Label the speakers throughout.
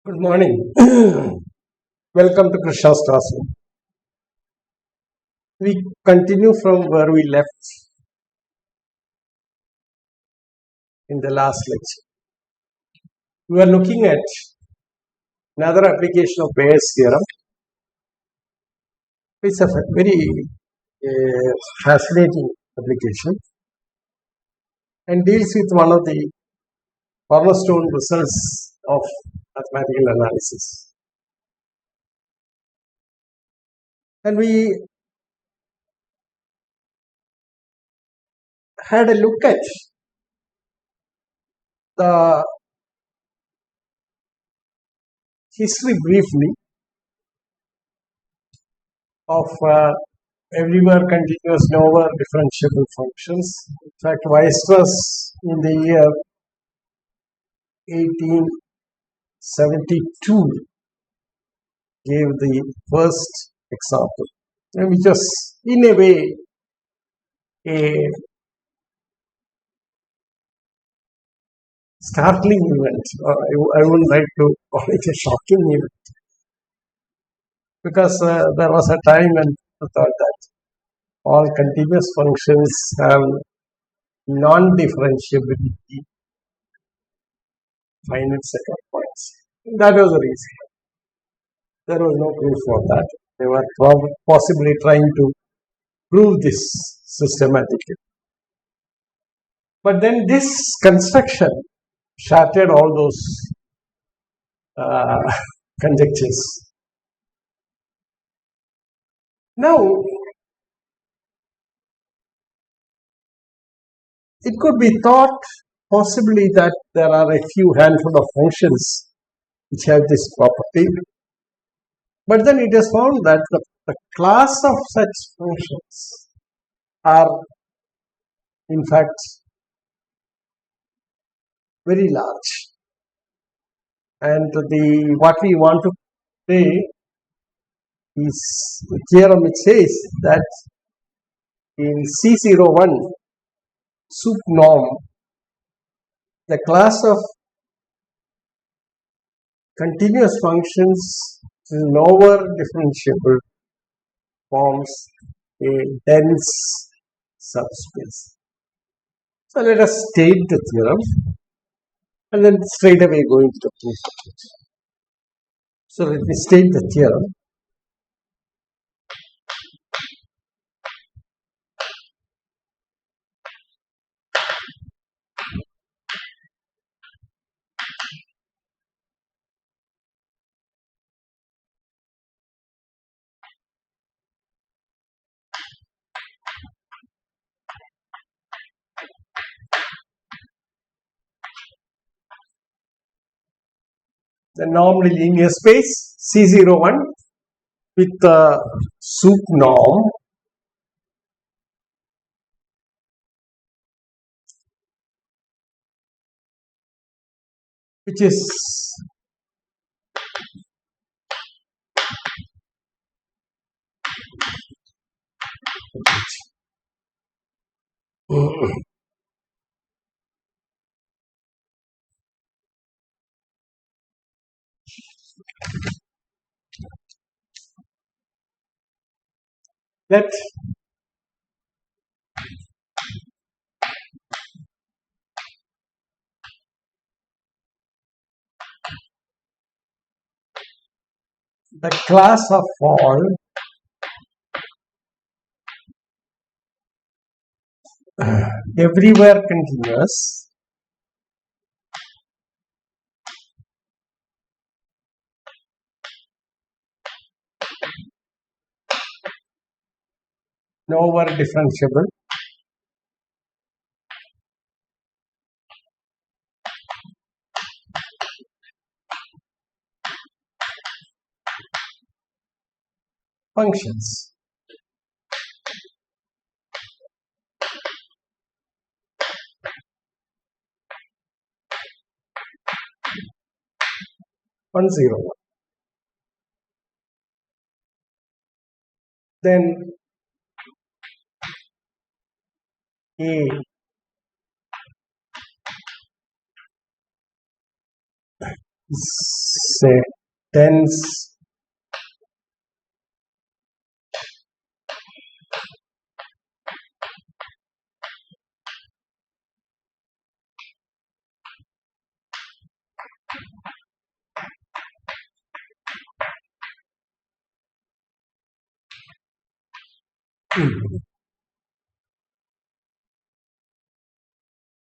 Speaker 1: Good morning. Welcome to Krishna's classroom. We continue from where we left in the last lecture. We are looking at another application of Baire's theorem. It's a very fascinating application and deals with one of the cornerstone results of mathematical analysis. And we had a look at the history briefly of everywhere continuous nowhere differentiable functions. In fact, Weierstrass in the year 1872 gave the first example, and which was in a way a startling event. I wouldn't like to call it a shocking event, because there was a time when I thought that all continuous functions have non-differentiability finite set of points. That was the reason. There was no proof for that. They were possibly trying to prove this systematically. But then this construction shattered all those conjectures. Now, it could be thought possibly that there are a few handful of functions which have this property, but then it is found that the class of such functions are in fact very large, and what we want to say is the theorem which says that in C01 sup norm, the class of continuous functions is nowhere differentiable forms a dense subspace. So let us state the theorem and then straight away go into the proof of it. So let me state the theorem. The normally linear space C01 with the sup norm which is let the class of all everywhere continuous nowhere differentiable functions. One zero one. Then is a dense infinity.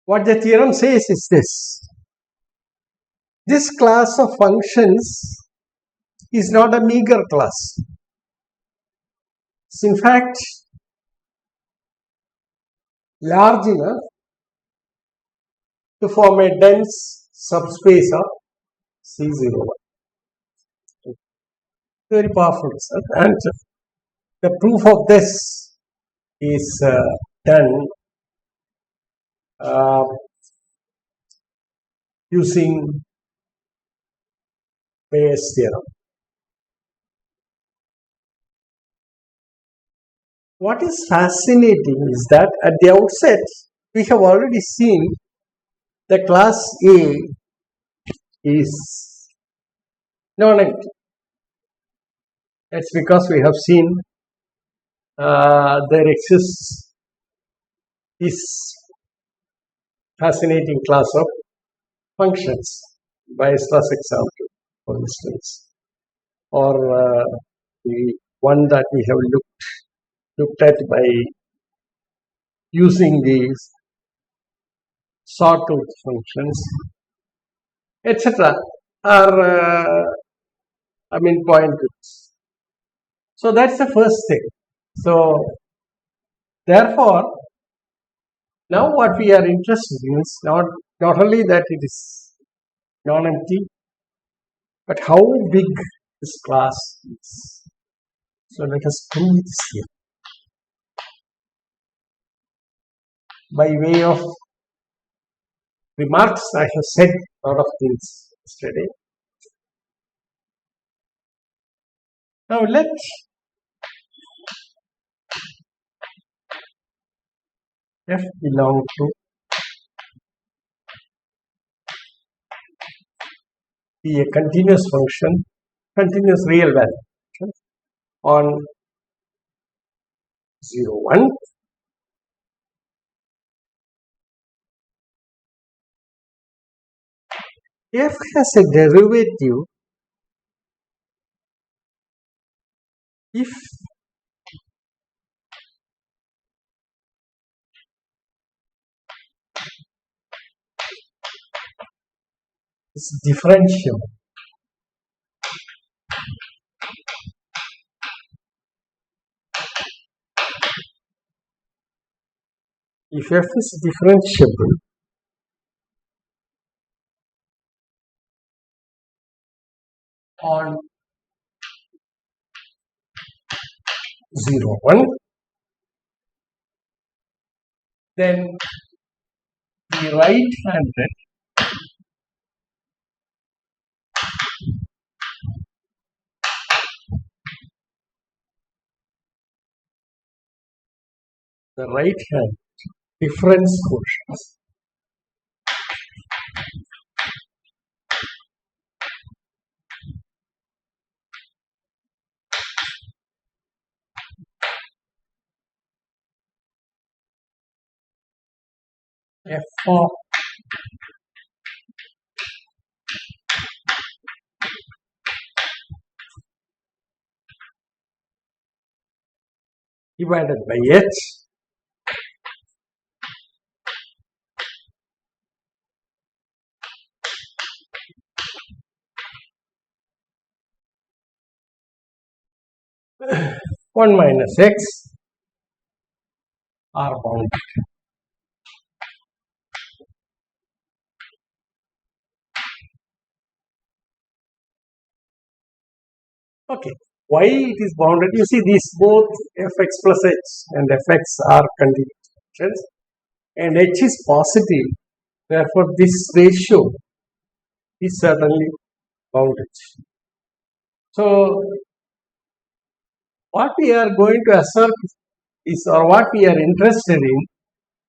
Speaker 1: What the theorem says is this: this class of functions is not a meager class. It's in fact large enough to form a dense subspace of C01. Very powerful result. And the proof of this is done using Baire's theorem. What is fascinating is that at the outset, we have already seen the class A is non-empty. That's because we have seen there exists this fascinating class of functions. Baire's example, for instance, or the one that we have looked at by using these sawtooth functions, etc., are pointers. So that's the first thing. So therefore, now what we are interested in is not only that it is non-empty, but how big this class is. So let us prove this here. By way of remarks, I have said a lot of things yesterday. Now let f belong to be a continuous function, continuous real value on 0, 1. F has a derivative if it's differentiable. If f is differentiable, on 0, 1, then the right-handed difference quotients f of divided by h one minus x are bounded. Okay, why it is bounded? You see, these both fx plus h and fx are continuous functions, and h is positive. Therefore, this ratio is certainly bounded. So, what we are going to assert is, or what we are interested in,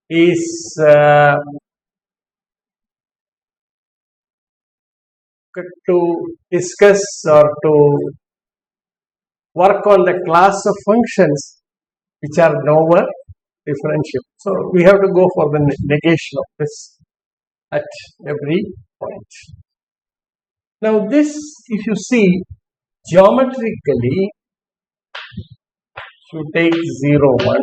Speaker 1: is to discuss or to work on the class of functions which are nowhere differentiable. So we have to go for the negation of this at every point. Now this, if you see geometrically, if you take 0, 1,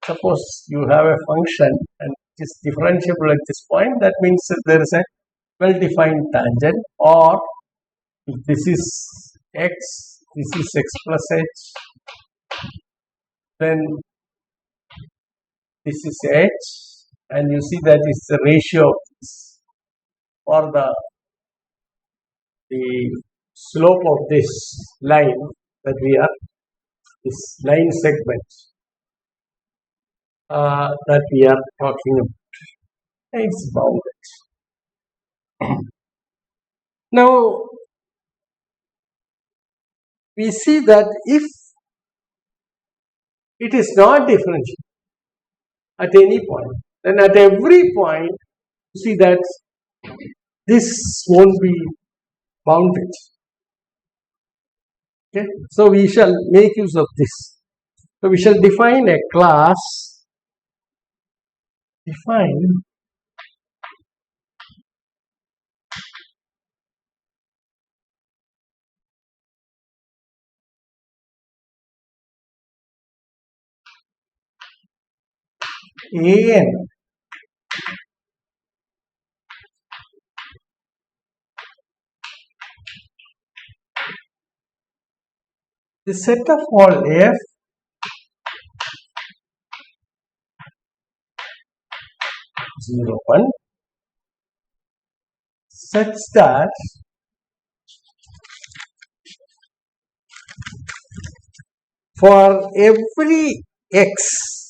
Speaker 1: suppose you have a function and it is differentiable at this point, that means that there is a well-defined tangent, or if this is x, this is x plus h, then this is h, and you see that is the ratio of this, or the slope of this line that we are, this line segment that we are talking about. It's bounded. Now we see that if it is not differentiable at any point, then at every point you see that this won't be bounded. Okay, so we shall make use of this. So we shall define a class, define an the set of all f zero one such that for every x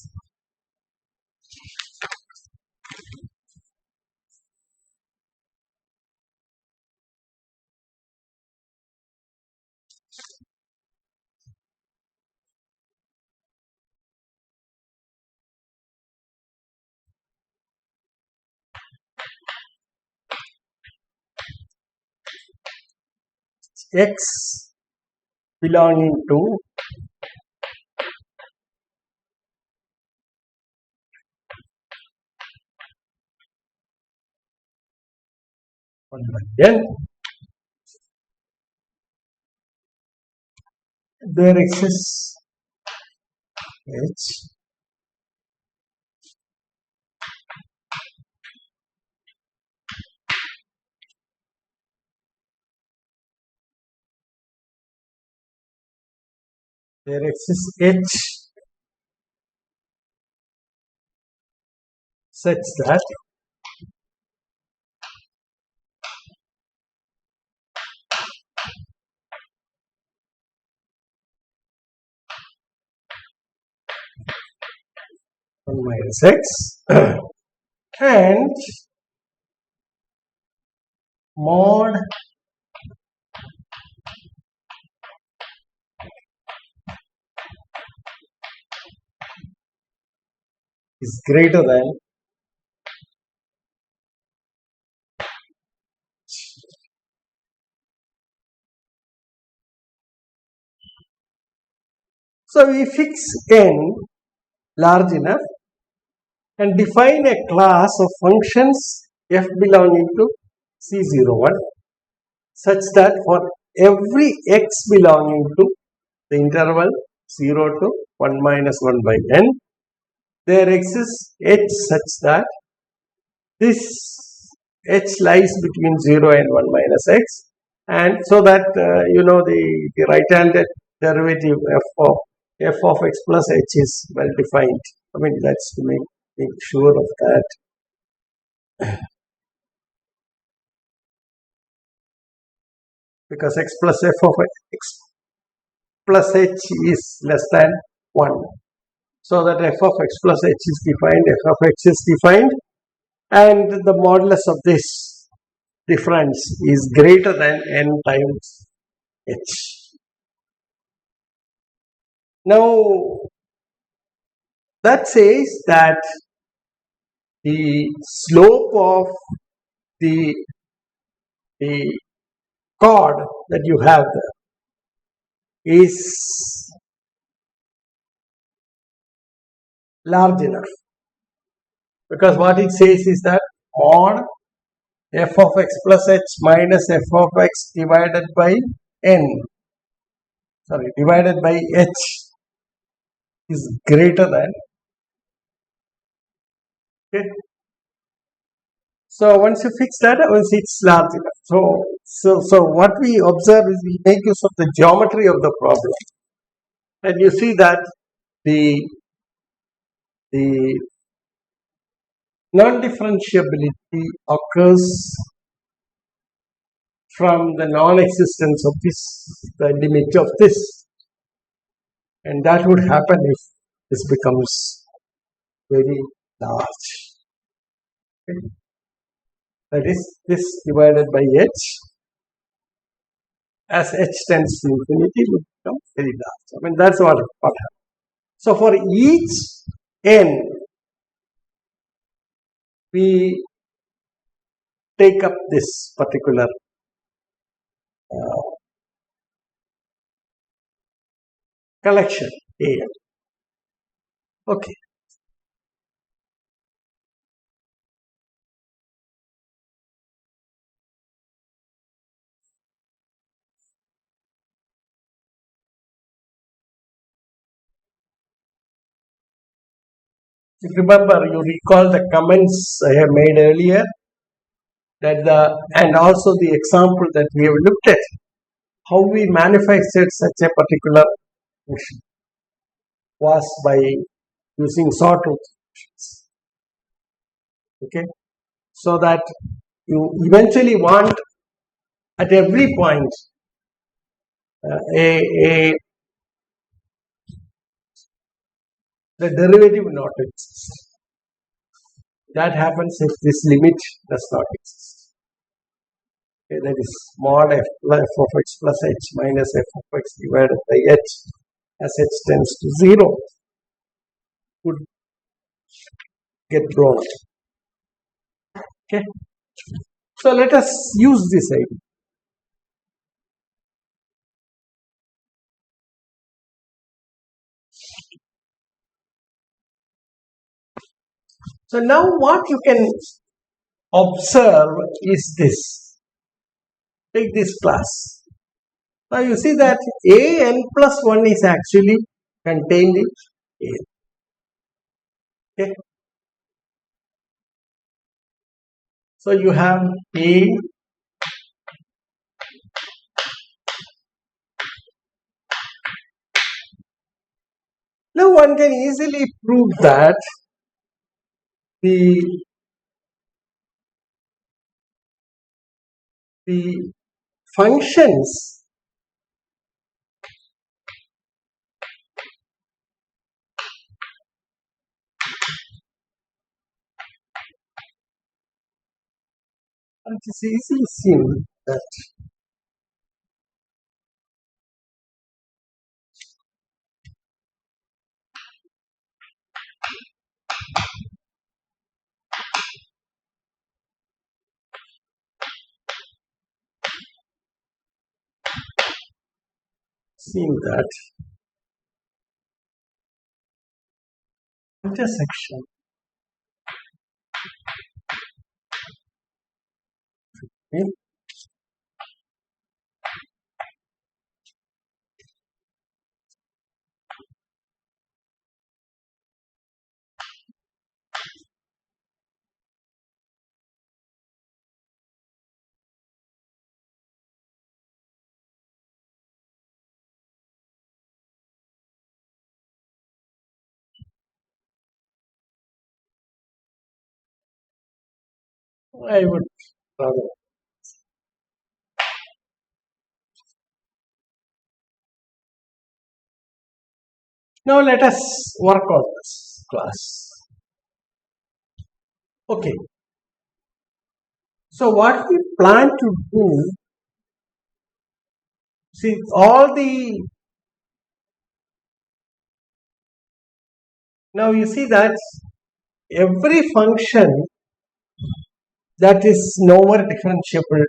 Speaker 1: belonging to one by n, there exists h such that one minus x and mod is greater than so we fix n large enough and define a class of functions f belonging to C01 such that for every x belonging to the interval 0 to 1 minus 1 by n, there exists h such that this h lies between 0 and 1 minus x, and so that the right-handed derivative f of x plus h is well defined. I mean, that's to make sure of that. Because x plus f of x plus h is less than 1. So that f of x plus h is defined, f of x is defined, and the modulus of this difference is greater than n times h. Now, that says that the slope of the the chord that you have there is large enough, because what it says is that mod f of x plus h minus f of x divided by n, divided by h is greater than. Okay. So once you fix that, once it's large enough. So what we observe is we make use of the geometry of the problem, and you see that the non-differentiability occurs from the non-existence of this, the limit of this, and that would happen if this becomes very large. Okay. That is, this divided by h, as h tends to infinity, would become very large. I mean, that's what happens. So for each n, we take up this particular collection A. Okay. Remember, you recall the comments I have made earlier, that and also the example that we have looked at, how we manifested such a particular function was by using sawtooth functions. Okay, so that you eventually want at every point the derivative not exist. That happens if this limit does not exist. Okay, that is mod f of x plus h minus f of x divided by h as h tends to 0 would get blown up. Okay, so let us use this idea. So now what you can observe is this. Take this class. Now you see that a n plus 1 is actually contained in A. Okay. So you have A, now one can easily prove that the functions it is easily seen that intersection okay, I would rather. Now let us work on this class. Okay. So what we plan to do, see now you see that every function that is nowhere differentiable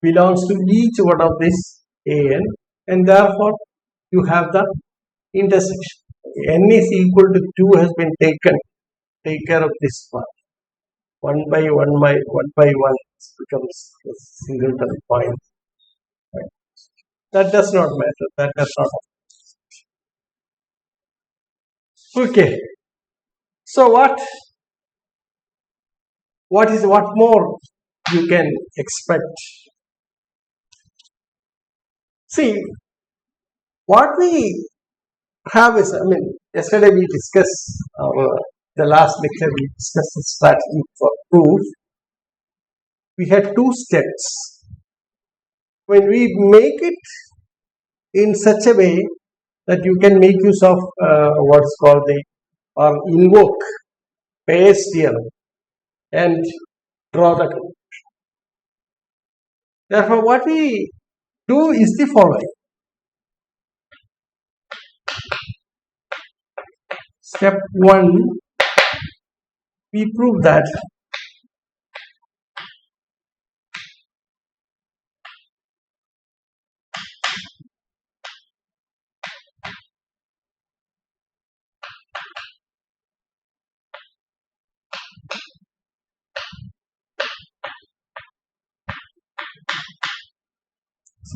Speaker 1: belongs to each one of this an, and therefore you have the intersection. N is equal to 2 has been taken. Take care of this part. 1 by 1 by 1 by 1 becomes a singleton point. Right? That does not matter. That does not matter. Okay. So what more you can expect? See, what we have is, yesterday we discussed, the last lecture we discussed the strategy for proof. We had two steps. When we make it in such a way that you can make use of what's called or invoke Bayes theorem and draw the conclusion. Therefore, what we do is the following. Step 1, we prove that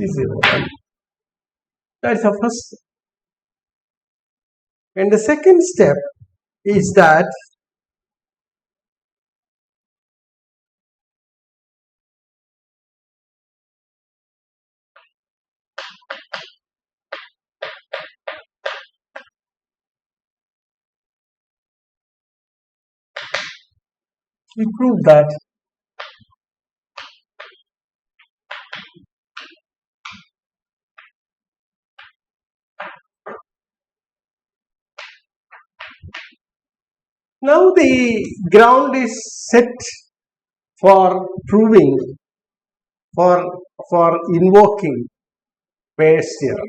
Speaker 1: C01. That's the first step. And the second step is that we prove that now the ground is set for proving, for invoking Bayes theorem.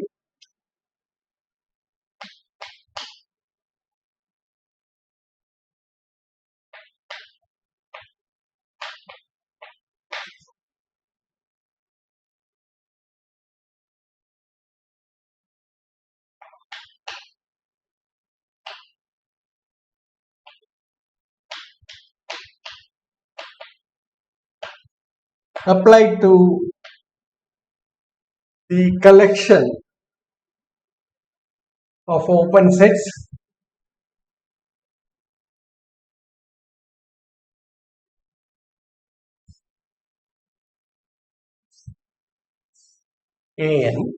Speaker 1: Applied to the collection of open sets An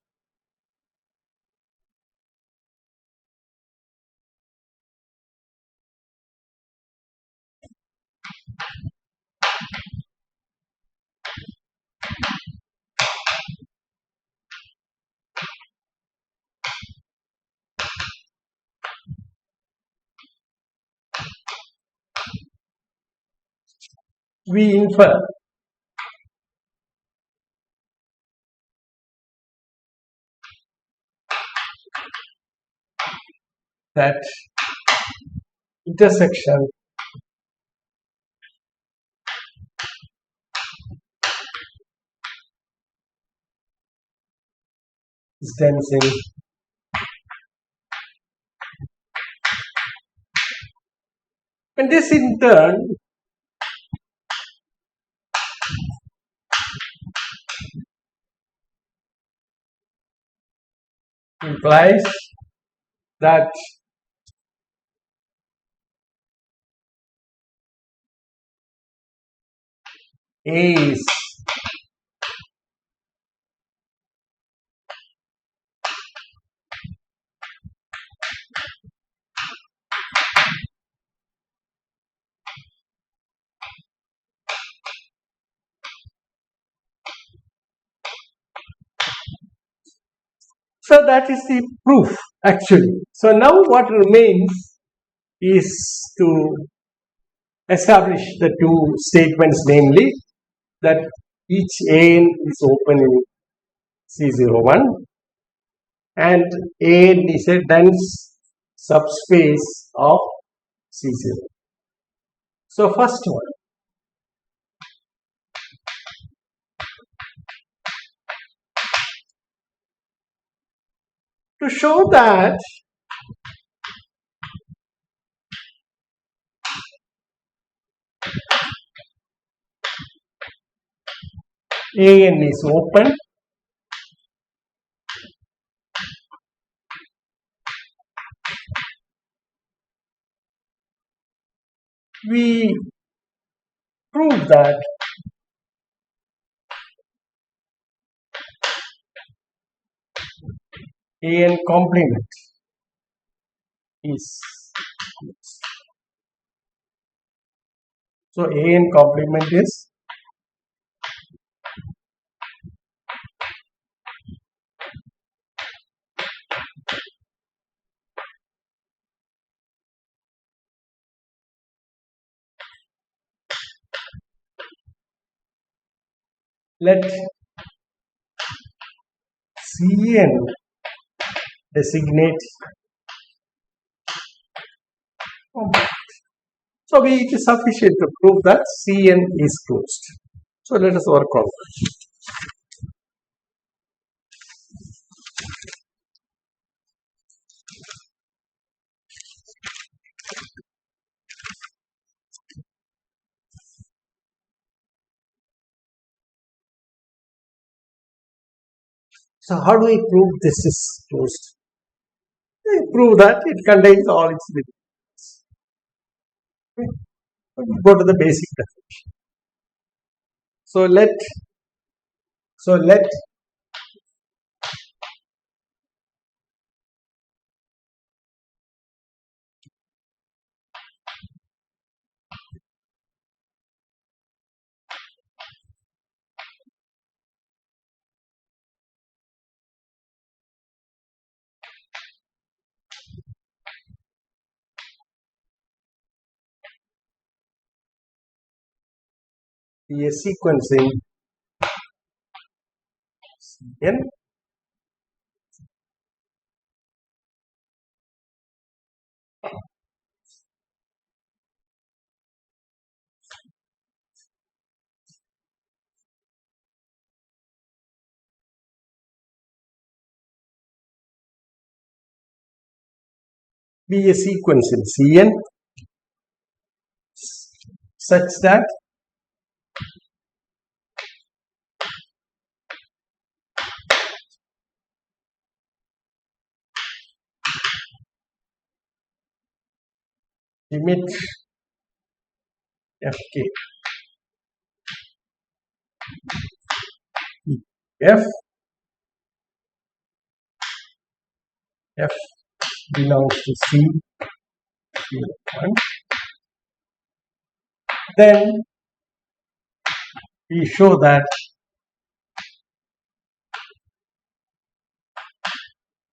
Speaker 1: we infer that intersection is dense in and this in turn implies that A is so that is the proof actually. So now what remains is to establish the two statements, namely that each An is open in C01 and An is a dense subspace of C0. So first one, To show that AN is open, we prove that AN complement is closed. So AN complement is let Cn designate complement. So it is sufficient to prove that Cn is closed. So let us work on that. So how do we prove this is closed? We prove that it contains all its limits. Go to the basic definition. So let be a sequencing Cn be a sequence in Cn such that limit Fk F F belongs to C1. Then we show that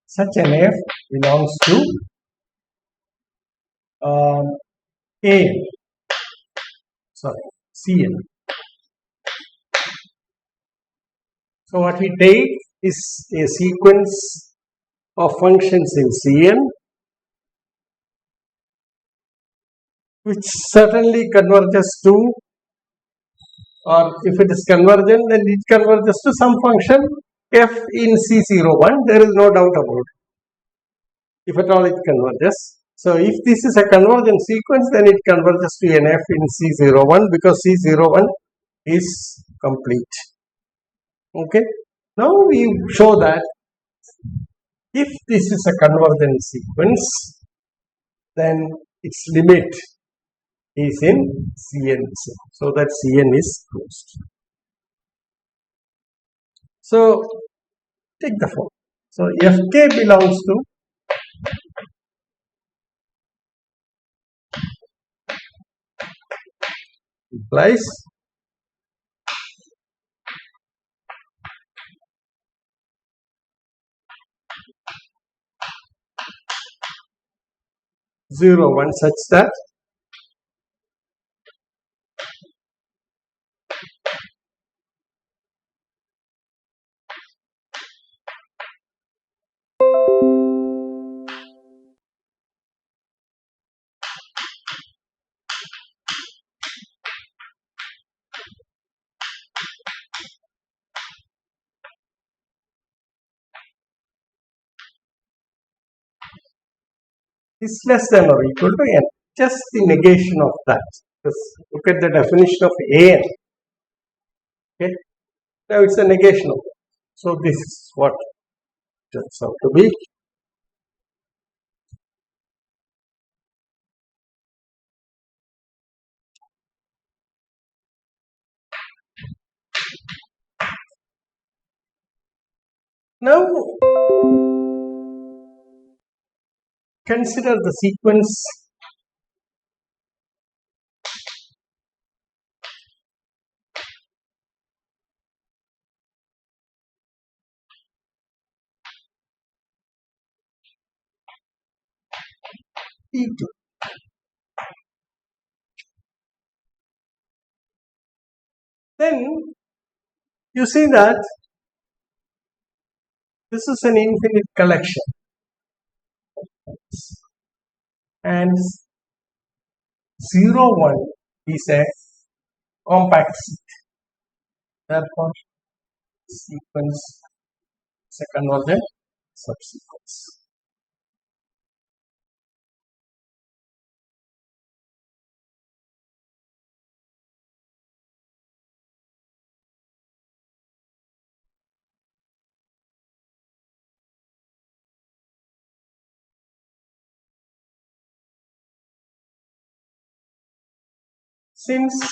Speaker 1: such an F belongs to A, sorry, Cn. So what we take is a sequence of functions in Cn which certainly converges to, or if it is convergent, then it converges to some function f in C01. There is no doubt about it, if at all it converges. So if this is a convergent sequence, then it converges to an f in C01 because C01 is complete. Okay. Now we show that if this is a convergent sequence, then its limit is in Cn, so that Cn is closed. So take the form. So Fk belongs to implies zero one such that is less than or equal to n. Just the negation of that. Just look at the definition of an. Okay, now it's a negation of it. So this is what it turns out to be. Now consider the sequence T2. Then you see that this is an infinite collection and 0, 1 is a compact set. Therefore, sequence is a convergent subsequence. Since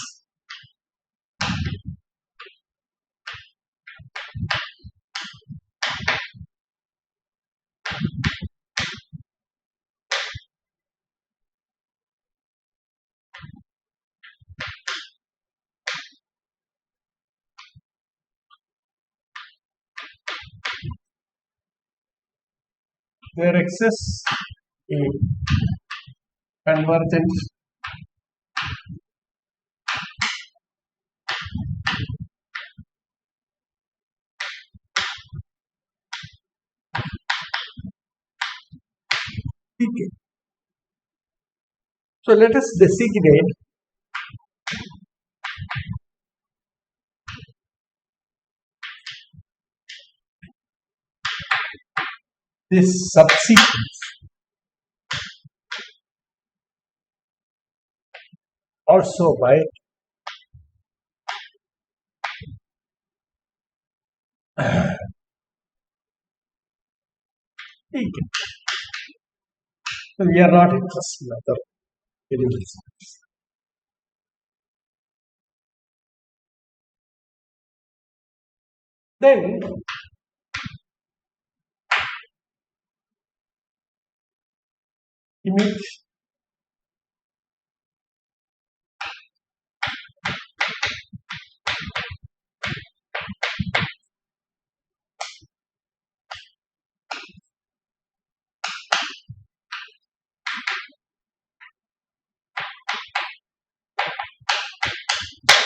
Speaker 1: there exists a convergent decay. So let us designate this subsequence also by decay. So we are not interested in other elements. Then image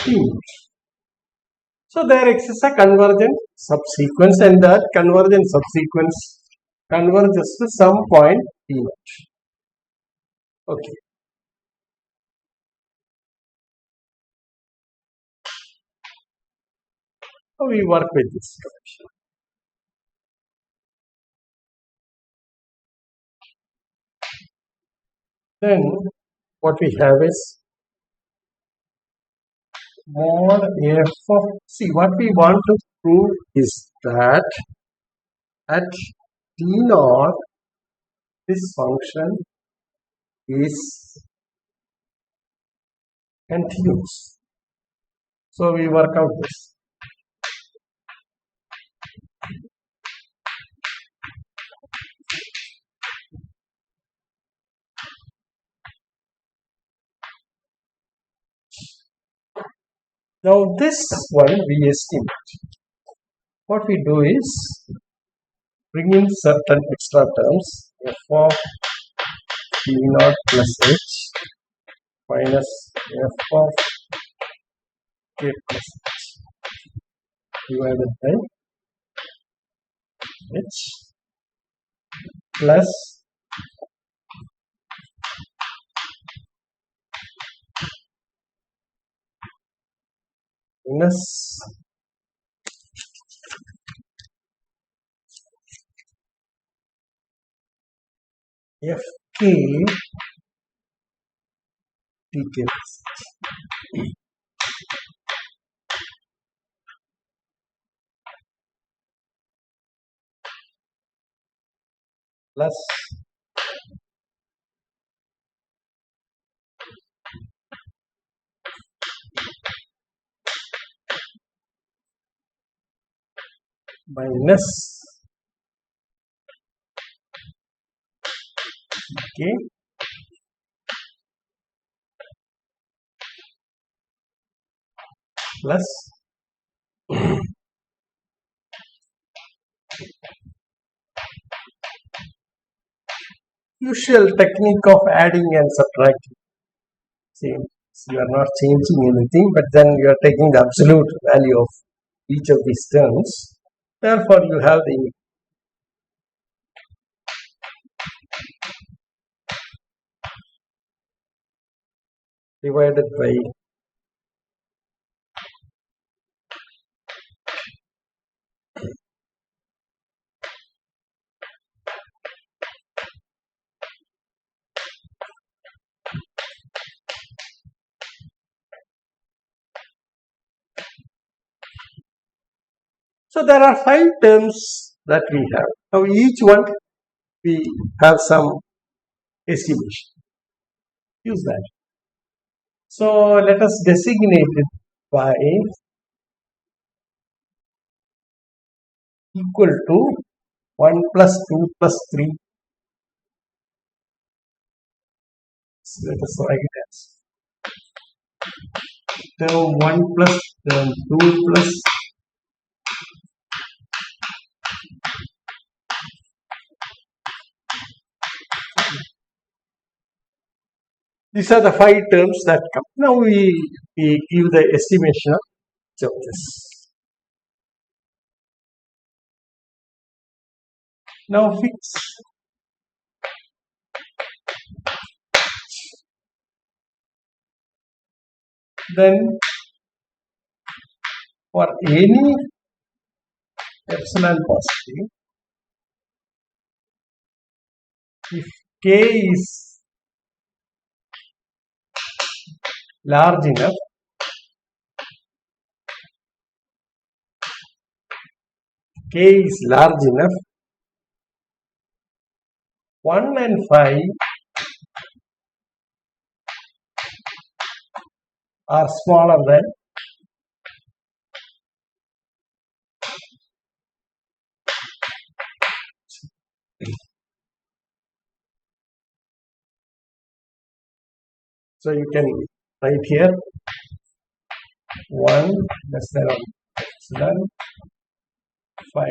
Speaker 1: image. So there exists a convergent subsequence and that convergent subsequence converges to some point P naught. Okay. So we work with this direction. Then what we have is mod f of, see, what we want to prove is that at t naught this function is continuous. So we work out this. Now this one we estimate. What we do is bring in certain extra terms f of t naught plus h minus f of k plus h divided by h plus minus f k tk plus minus k plus usual technique of adding and subtracting. Same. So you are not changing anything, but then you are taking the absolute value of each of these terms. Therefore, you have the divided by so there are 5 terms that we have. Now each one we have some estimation. Use that. So let us designate it by equal to 1 plus 2 plus 3. So let us write it as term 1 plus term 2 plus these are the 5 terms that come. Now we give the estimation of each of this. Now fix then for any epsilon positive, if k is large enough, k is large enough, 1 and 5 are smaller than 3. So you can write here 1 less than epsilon 5.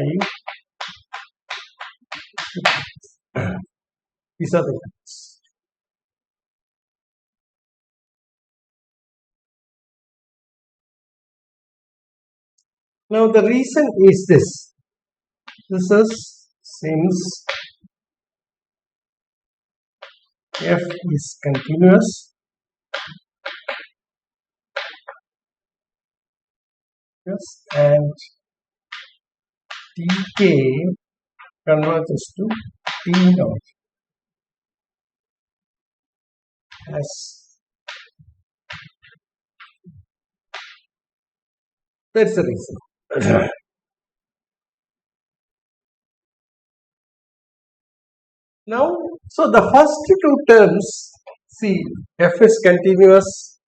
Speaker 1: These are the terms. Now the reason is this. This is since f is continuous, yes, and tk converges to t naught as that's the reason. Now, so the first 2 terms, see, f is continuous,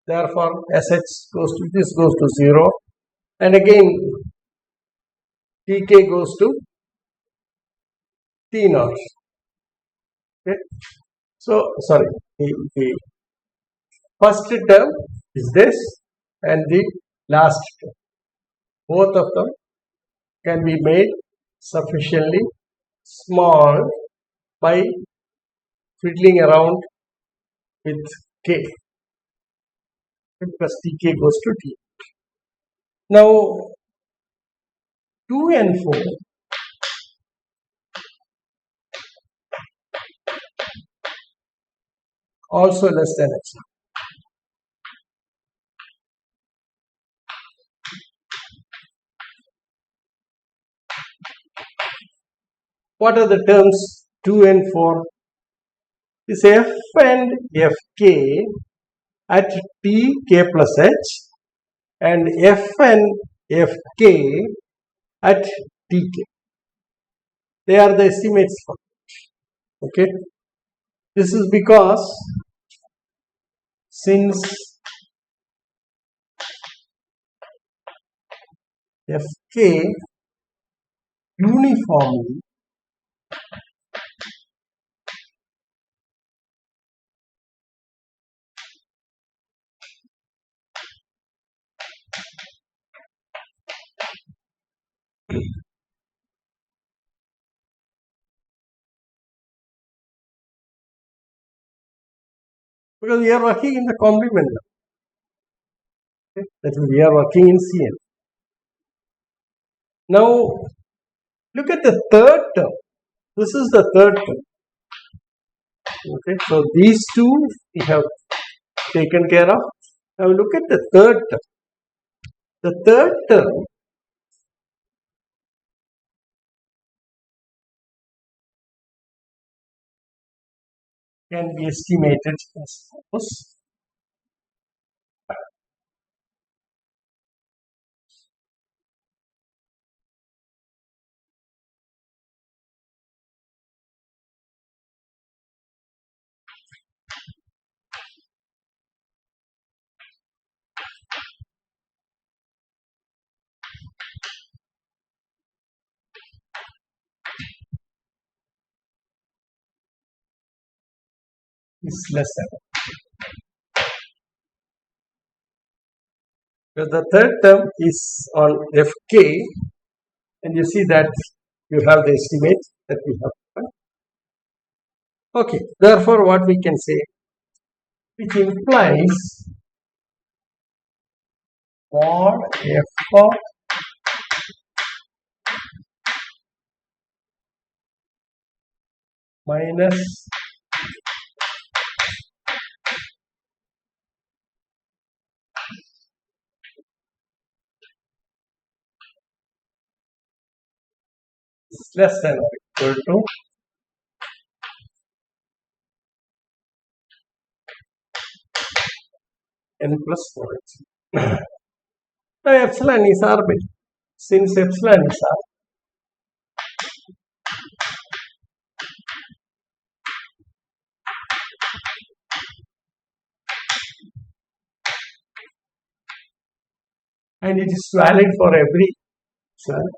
Speaker 1: therefore sh goes to this goes to 0, and again tk goes to t naught. Okay. So sorry, the first term is this, and the last term. Both of them can be made sufficiently small by fiddling around with k, because tk goes to t. Now 2 and 4 also less than epsilon. What are the terms 2 and 4? is f and fk at t k plus h and f and fk at tk. They are the estimates for it. Okay. This is because since fk uniformly because we are working in the complement now. Okay? That is, we are working in Cn. Now look at the third term. This is the third term. Okay, so these two we have taken care of. Now look at the third term. The third term can be estimated as follows. Is less than. So the third term is on fk, and you see that you have the estimate that we have done. Okay, therefore what we can say, which implies mod f of minus is less than or equal to n plus 4. Now epsilon is arbitrary. Since epsilon is arbitrary, and it is valid for every epsilon,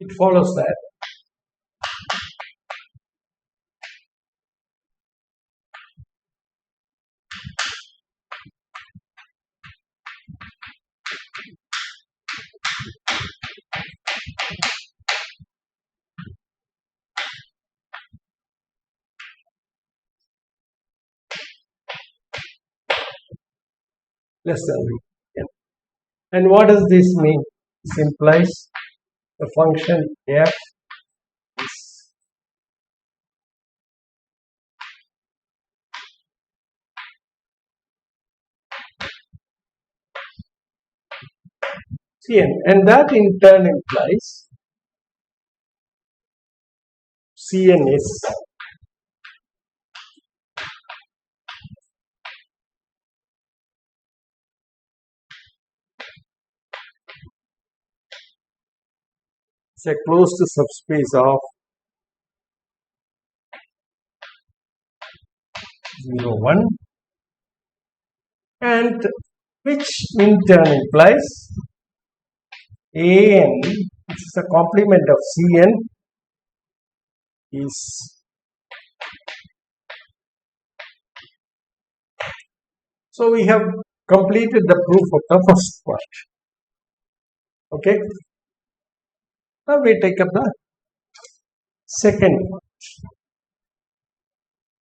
Speaker 1: it follows that less than n. And what does this mean? This implies the function f is Cn, and that in turn implies Cn is a closed subspace of 0, 1, and which in turn implies An, which is the complement of Cn, is so we have completed the proof of the first part. Okay, now we take up the second part.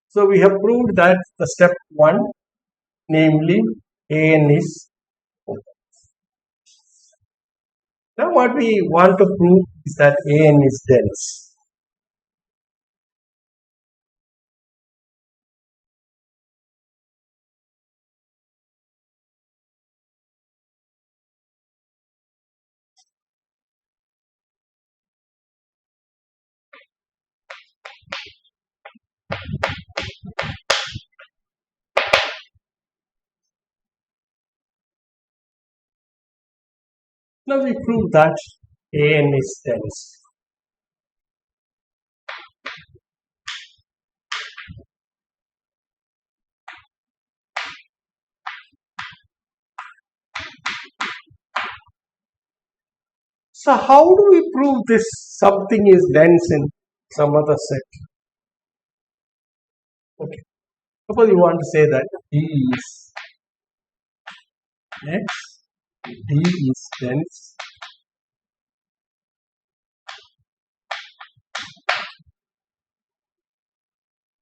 Speaker 1: So we have proved that the step 1, namely An is open. Now what we want to prove is that An is dense. Now we prove that An is dense. So how do we prove this something is dense in some other set? Okay. Suppose you want to say that D is X, D is dense.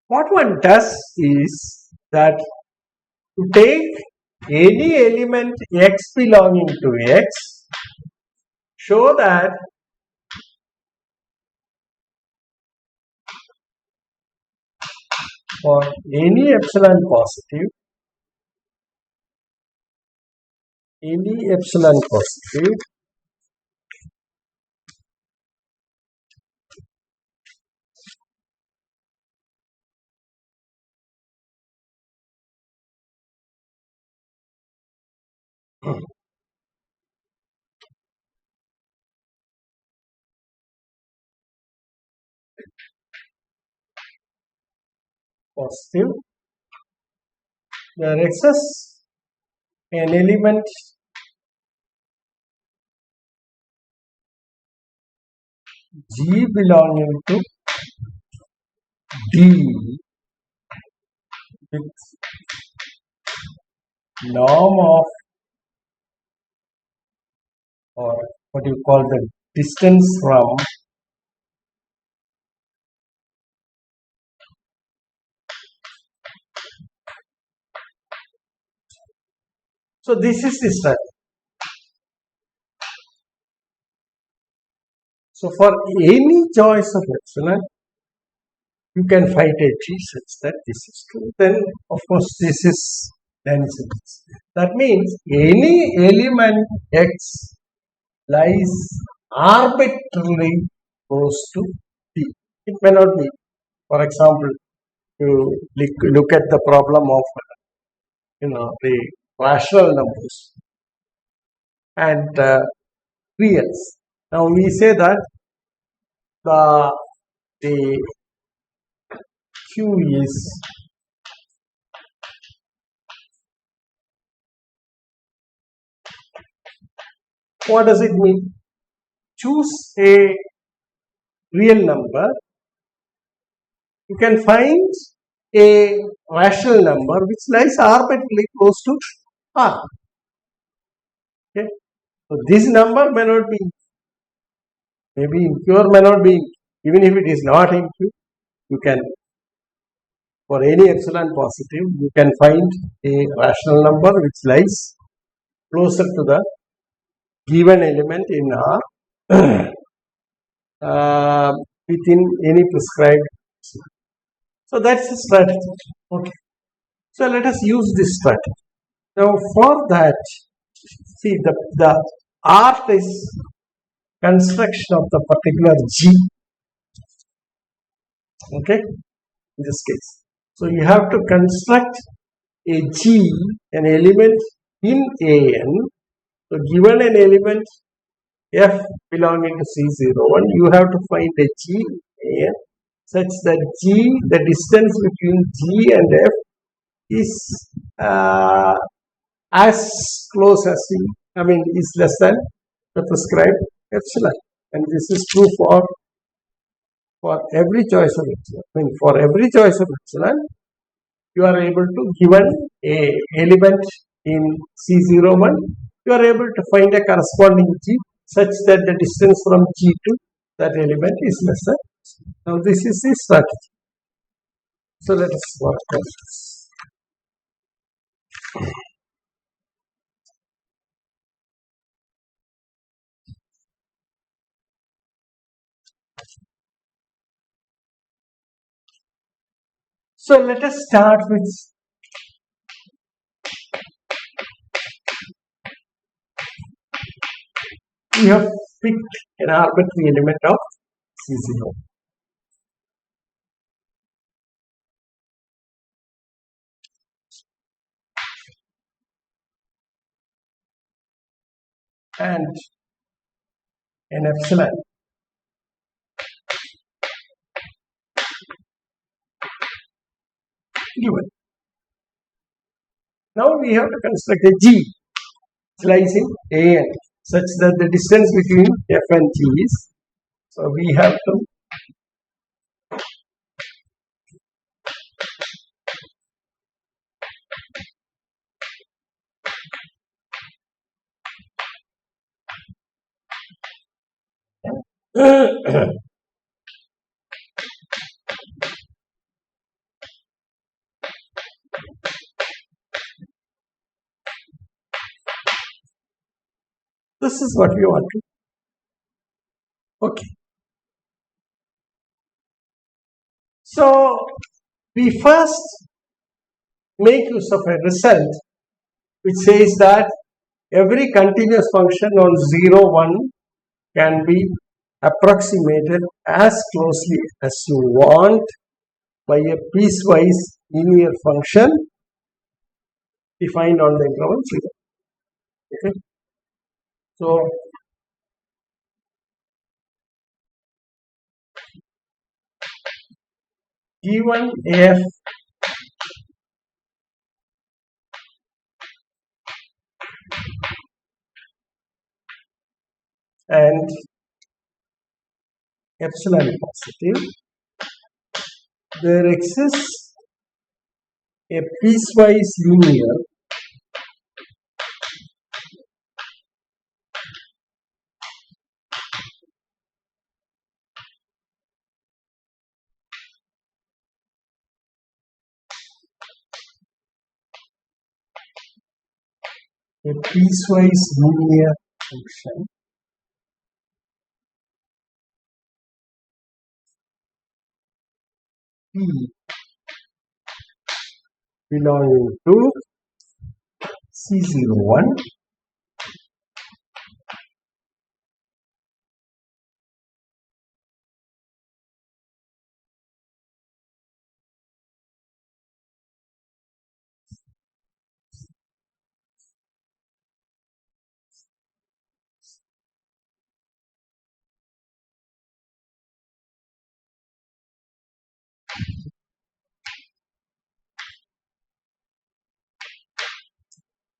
Speaker 1: What one does is that to take any element X belonging to X, show that for any epsilon positive, there exists an element G belonging to D with norm of, or what you call the distance from so this is the strategy. So for any choice of epsilon, you can find a G such that this is true. Then of course this is density. That means any element X lies arbitrarily close to D. It may not be. For example, you look at the problem of the rational numbers and reals. Now we say that the Q is what does it mean? Choose a real number. You can find a rational number which lies arbitrarily close to R. Okay. So this number may not be, maybe impure, may not be, even if it is not impure, you can, for any epsilon positive, you can find a rational number which lies closer to the given element in R within any prescribed. So that's the strategy. Okay. So let us use this strategy. Now for that, see the art is construction of the particular G. Okay, in this case. So you have to construct a G, an element in AN. So given an element F belonging to C01, you have to find a G AN such that G, the distance between G and F is as close as is less than the prescribed epsilon. And this is true for every choice of epsilon. For every choice of epsilon, you are able to, given a element in C01, you are able to find a corresponding G such that the distance from G to that element is less than. Now this is the strategy. So let us work on this. So let us start with we have picked an arbitrary element of C0. And and epsilon. Given. Now we have to construct a G which lies in A and such that the distance between F and G is. So we have to this is what we want to. Okay. So we first make use of a result which says that every continuous function on 0, 1 can be approximated as closely as you want by a piecewise linear function defined on the interval 0. Okay. So given f and epsilon positive, there exists a piecewise linear function P belonging to C01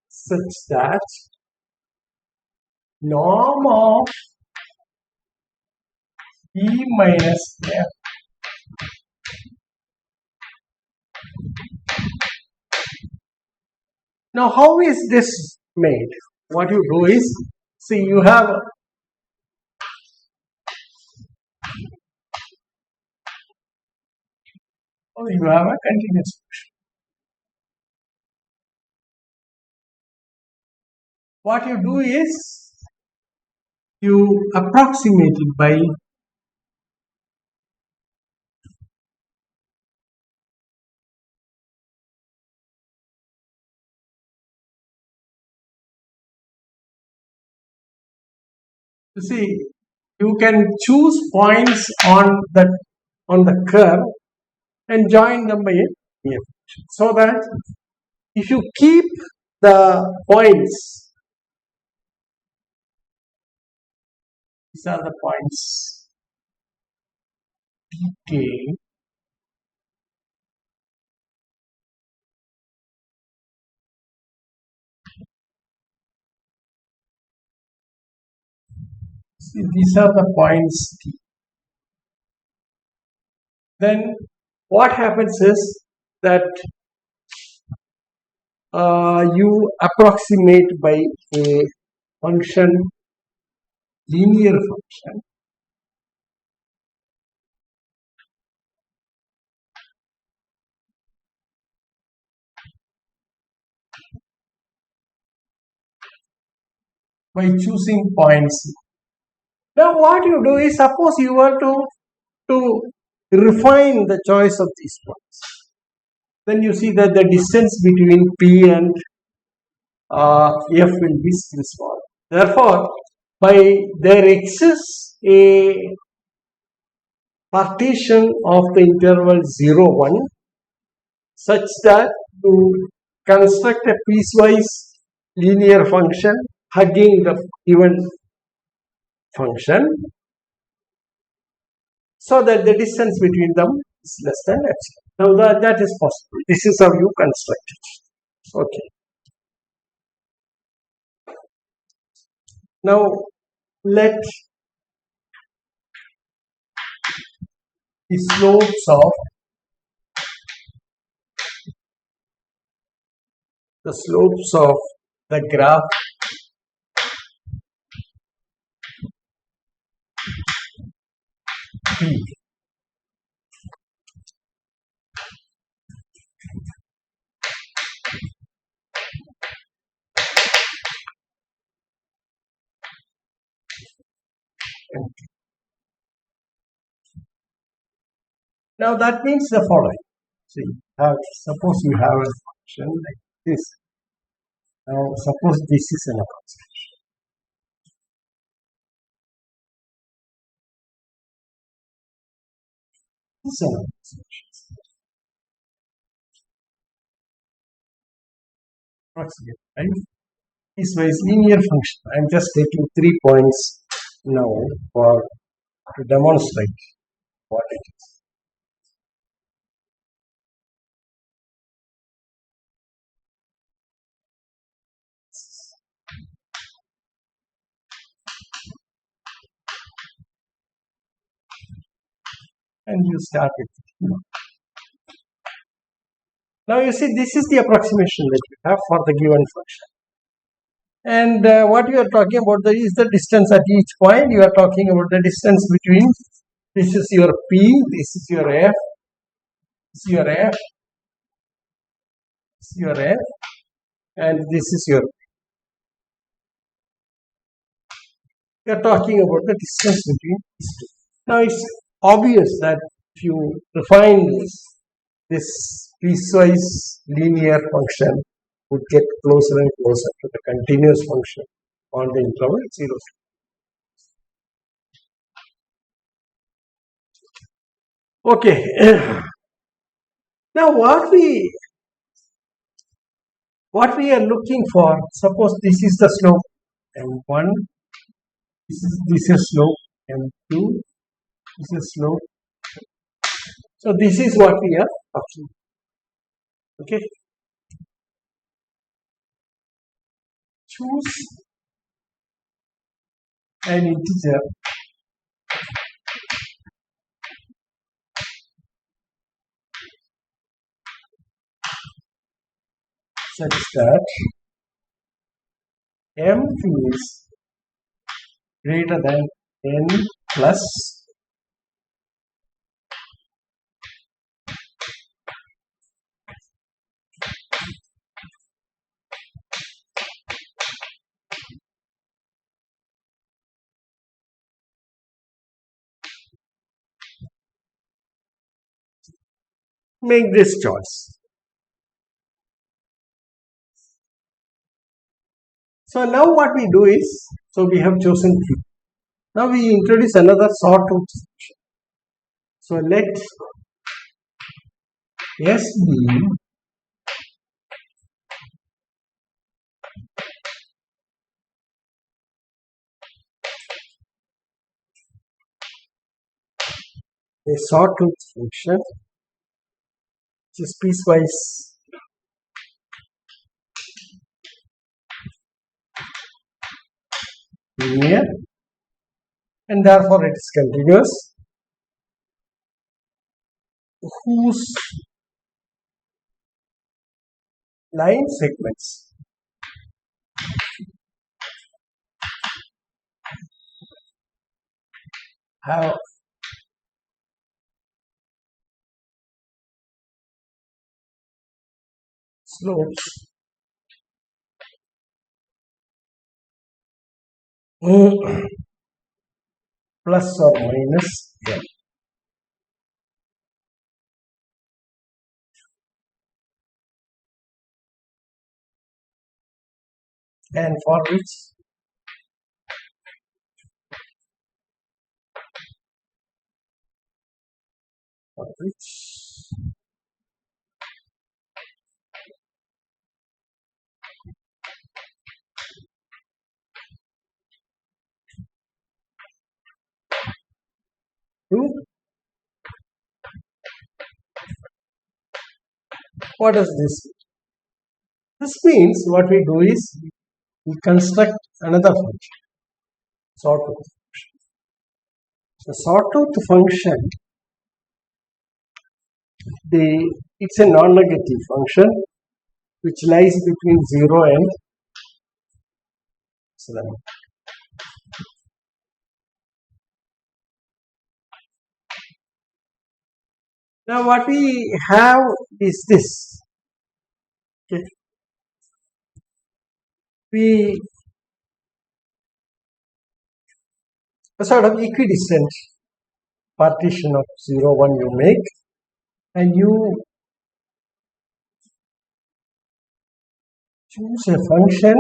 Speaker 1: such that norm of P minus F Now, how is this made? What you do is, see, you have a continuous function. What you do is, you approximate it by you can choose points on the curve and join them by a function, so that if you keep the points, these are the points pk, see, these are the points T. Then what happens is that you approximate by a function, linear function, by choosing points. Now what you do is, suppose you were to refine the choice of these points, then you see that the distance between P and F will be still small. Therefore, there exists a partition of the interval 0, 1 such that to construct a piecewise linear function hugging the given function so that the distance between them is less than epsilon. Now that is possible. This is how you construct it. Okay. Now let the slopes of the graph P now that means the following. See, suppose you have a function like this. Now suppose this is an approximation. This is an approximation. Approximate, right? Piecewise linear function. I am just taking 3 points now to demonstrate what it is. And you start with now you see this is the approximation that you have for the given function. And what you are talking about is the distance at each point. You are talking about the distance between this is your P, this is your F, this is your F, this is your F, and this is your P. You are talking about the distance between these two. Now it's obvious that if you refine this piecewise linear function would get closer and closer to the continuous function on the interval 0. Okay. Now what we are looking for, suppose this is the slope m1, this is slope m2, this is slope. So this is what we are talking. Okay. Choose an integer such that m is greater than n plus make this choice. So now what we do is, so we have chosen P. Now we introduce another sawtooth function. So let S be a sawtooth function which is piecewise linear and therefore it is continuous, whose line segments have slopes plus or minus m. And for which to, what does this mean? This means what we do is we construct another function, sawtooth function. The sawtooth function, it's a non-negative function which lies between 0 and 7. Now what we have is this. Okay. We a sort of equidistant partition of 0, 1 you make, and you choose a function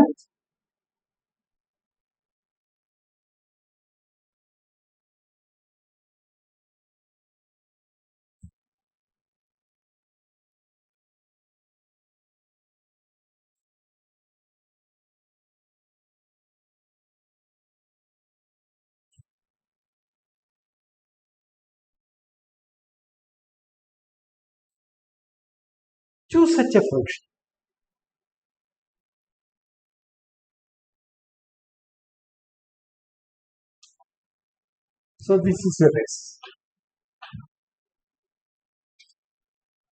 Speaker 1: choose such a function. So this is a race.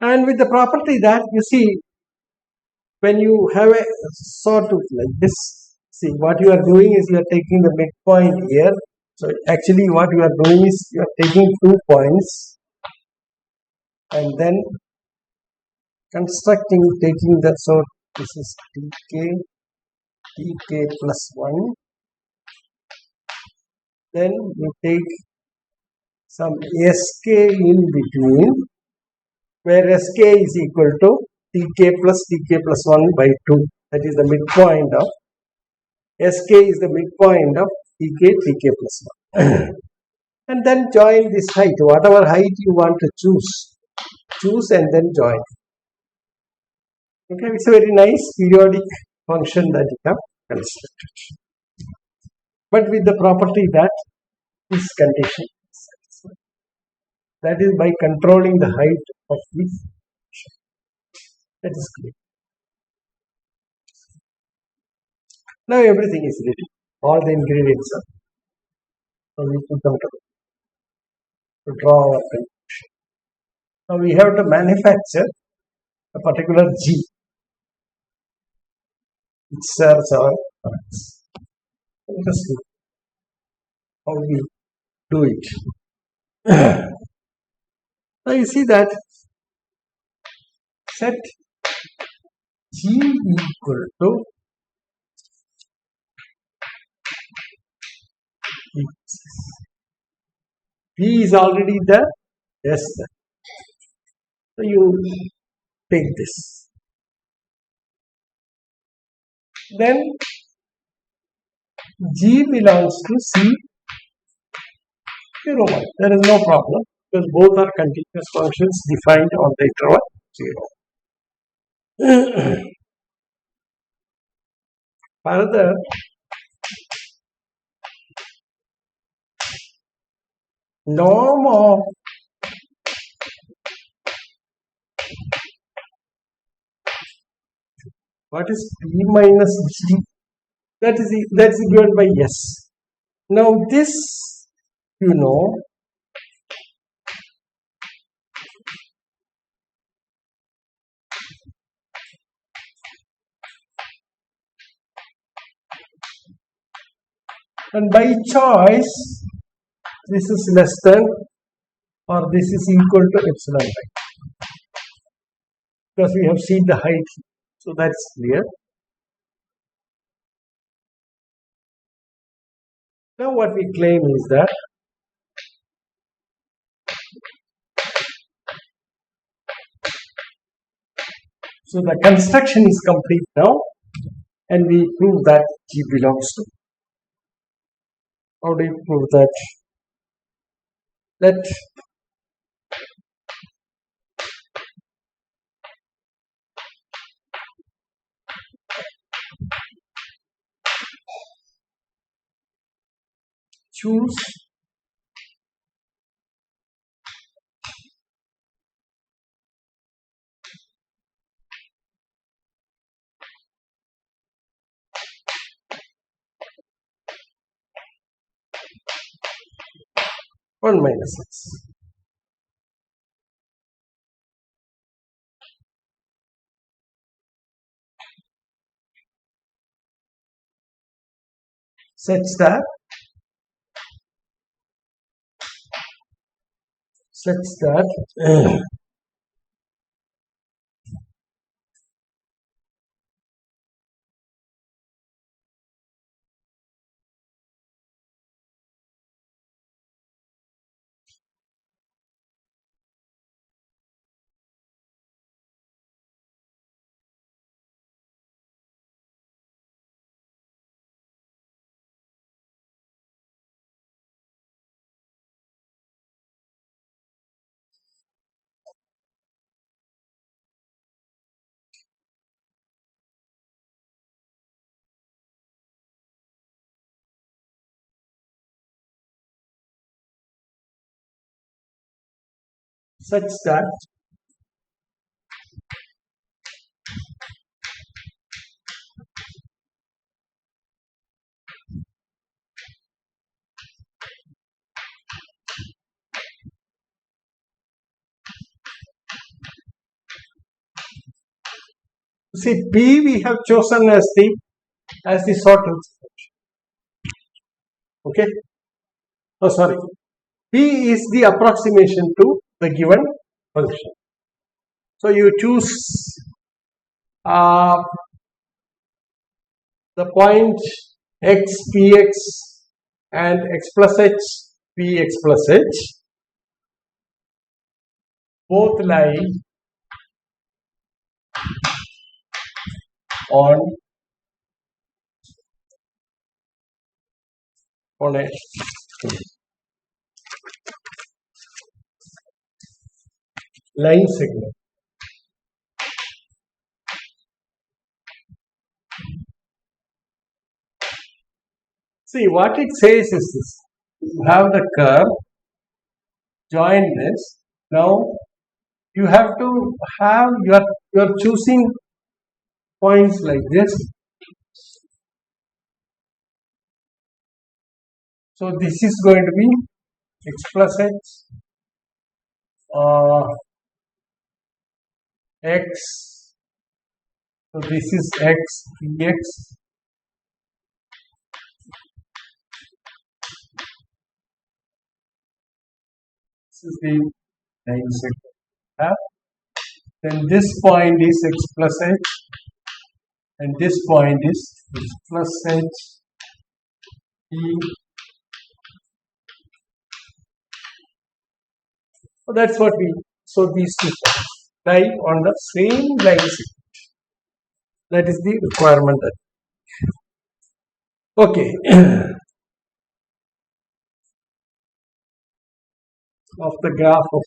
Speaker 1: And with the property that you see, when you have a sawtooth like this, see what you are doing is you are taking the midpoint here. So actually what you are doing is you are taking 2 points and then constructing, taking that, so this is tk plus 1, then you take some sk in between, where sk is equal to tk plus 1 by 2, that is the midpoint of sk is the midpoint of tk plus 1. And then join this height, whatever height you want to choose and then join. Okay, it's a very nice periodic function that you have constructed, but with the property that this condition is satisfied. That is by controlling the height of this function. That is clear. Now everything is ready. All the ingredients are. So we put them to draw our conclusion. Now we have to manufacture a particular G which serves our purpose. Let us see how we do it. Now you see that set G equal to P is already there. Yes, sir. So you take this. Then G belongs to C 0, 1. There is no problem because both are continuous functions defined on the interval 0. Further, norm of what is P minus G, that is given by S. Now this, you know, and by choice this is less than or this is equal to epsilon by, because we have seen the height, so that's clear. Now what we claim is that so the construction is complete now, and we prove that G belongs to. How do you prove that? Let choose 1 minus x. Such that see P we have chosen as the shortest function. Okay. Oh, sorry. P is the approximation to the given function. So you choose the point x px and x plus h px plus h both lie on a line segment. See, what it says is this: you have the curve, join this. Now you have to have you are choosing points like this. So this is going to be x plus h, x. So this is x px. This is the line segment. Then this point is x plus h, and this point is x plus h p. So that's what we. So these two points lie on the same line segment. That is the requirement. Okay. Of the graph of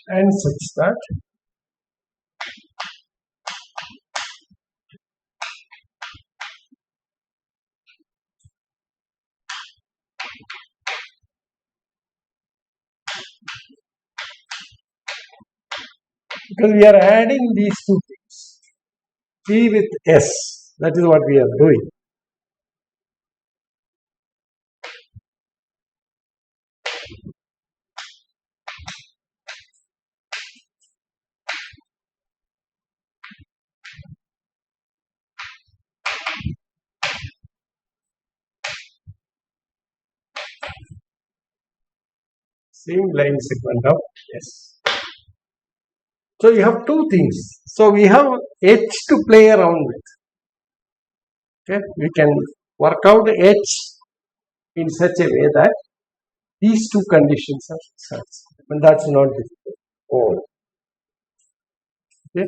Speaker 1: and such that because we are adding these two things, P with S, that is what we are doing. Same line segment of S. So you have two things. So we have H to play around with. Okay, we can work out H in such a way that these two conditions are satisfied, and that's not difficult. Oh, okay.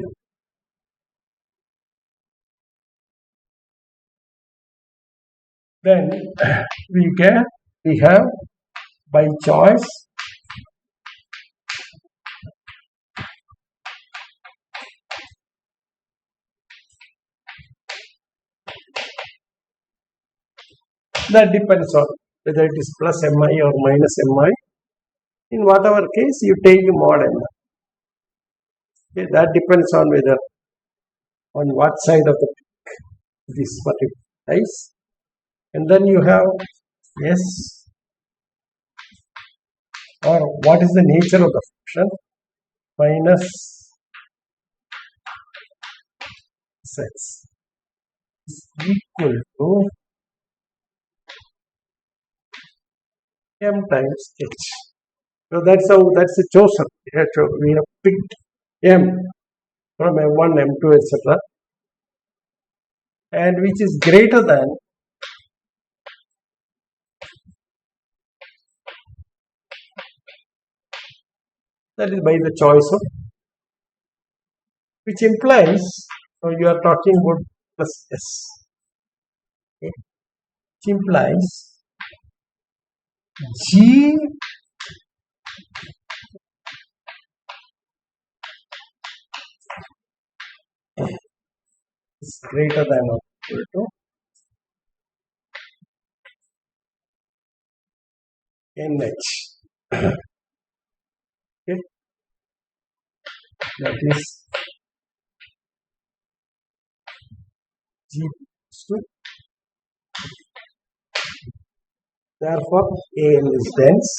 Speaker 1: Then we have by choice that depends on whether it is plus mi or minus mi. In whatever case, you take mod mi. Okay, that depends on whether on what side of the this particular dice. And then you have s, or what is the nature of the function, minus s is equal to m times h. So that's the chosen. We have picked m from m1, m2, etc. and which is greater than that is by the choice of, which implies, so you are talking about plus s, okay, which implies g is greater than or equal to nh. Okay, that is g equals to, therefore an is dense.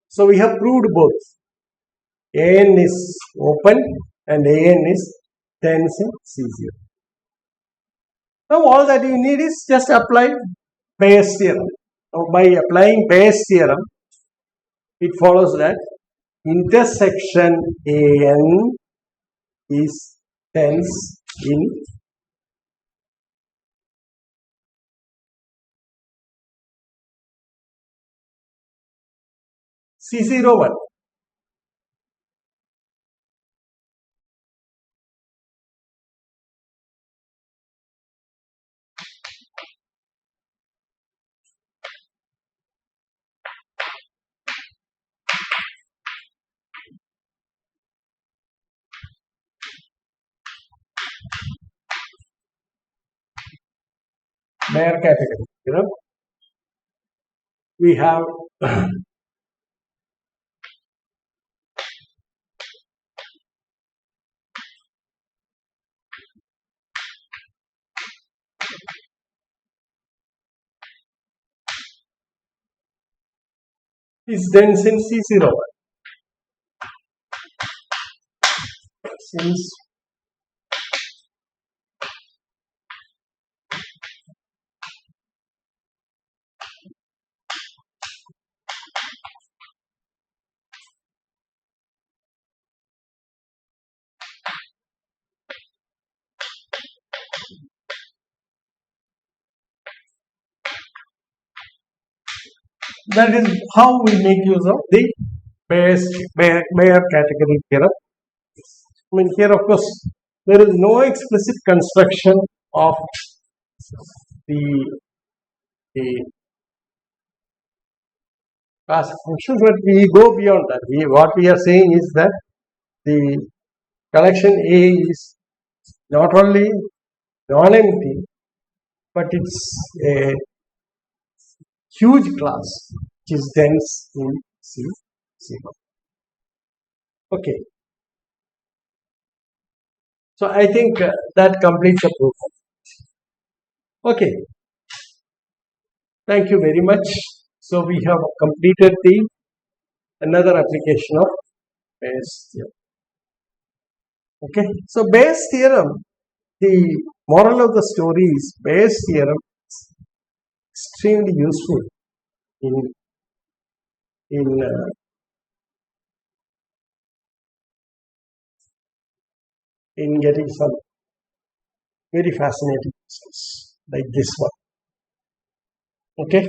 Speaker 1: So we have proved both. An is open and An is dense in C0. Now all that you need is just apply Baire's theorem. Now by applying Baire's theorem, it follows that intersection An is dense in C01. Baire category. We have is dense in C01. Since that is how we make use of the Baire category theorem. I mean, here of course there is no explicit construction of the class functions, but we go beyond that. What we are saying is that the collection A is not only non-empty, but it's a huge class which is dense in C0. Okay. So I think that completes the proof. Okay. Thank you very much. So we have completed another application of Baire's theorem. Okay. So Baire's theorem, the moral of the story is Baire's theorem is extremely useful in getting some very fascinating results like this one. Okay.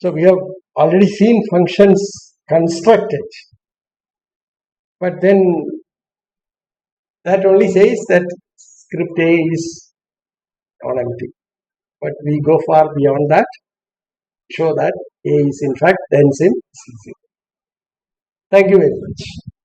Speaker 1: So we have already seen functions constructed, but then that only says that script A is non-empty. But we go far beyond that, show that A is in fact dense in C0. Thank you very much.